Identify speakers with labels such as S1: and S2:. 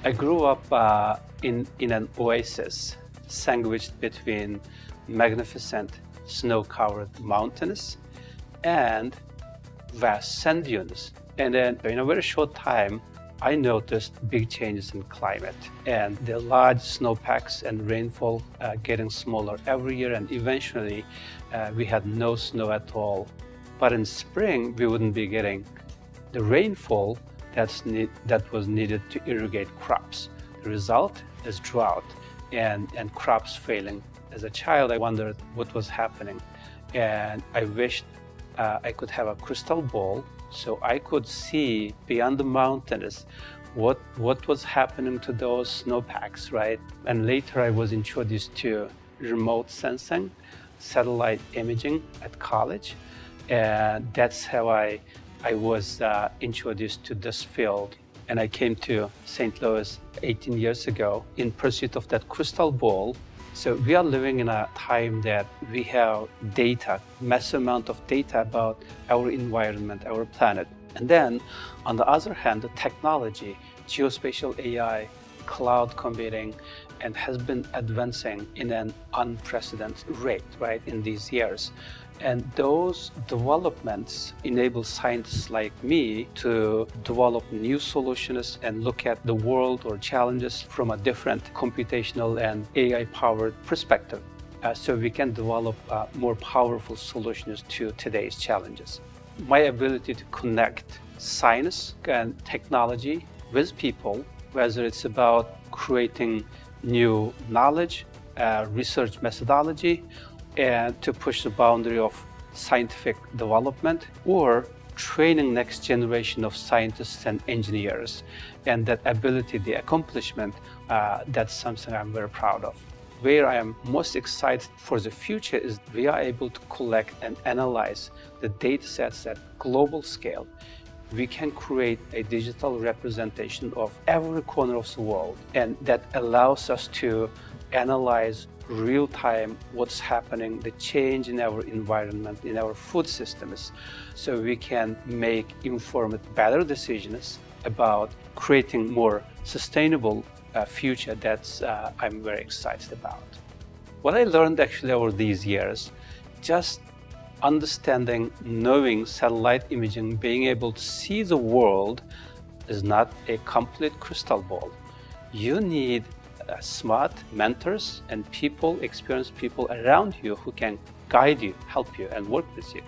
S1: I grew up in an oasis sandwiched between magnificent snow-covered mountains and vast sand dunes. And then in a very short time, I noticed big changes in climate and the large snowpacks and rainfall getting smaller every year, and eventually we had no snow at all. But in spring, we wouldn't be getting the rainfall that was needed to irrigate crops. The result is drought and crops failing. As a child, I wondered what was happening, and I wished I could have a crystal ball so I could see beyond the mountains what was happening to those snowpacks, right? And later I was introduced to remote sensing, satellite imaging at college, and that's how I was introduced to this field. And I came to St. Louis 18 years ago in pursuit of that crystal ball. So we are living in a time that we have data, massive amount of data about our environment, our planet. And then on the other hand, the technology, geospatial AI, cloud computing, and has been advancing in an unprecedented rate, right, in these years. And those developments enable scientists like me to develop new solutions and look at the world or challenges from a different computational and AI-powered perspective, so we can develop more powerful solutions to today's challenges. My ability to connect science and technology with people, whether it's about creating new knowledge, research methodology, and to push the boundary of scientific development, or training next generation of scientists and engineers. And that ability, the accomplishment, that's something I'm very proud of. Where I am most excited for the future is we are able to collect and analyze the data sets at global scale. We can create a digital representation of every corner of the world, and that allows us to analyze real-time what's happening, the change in our environment, in our food systems, so we can make informed, better decisions about creating more sustainable future that's I'm very excited about. What I learned actually over these years, just understanding, knowing satellite imaging, being able to see the world is not a complete crystal ball. You need smart mentors and people, experienced people around you who can guide you, help you, and work with you.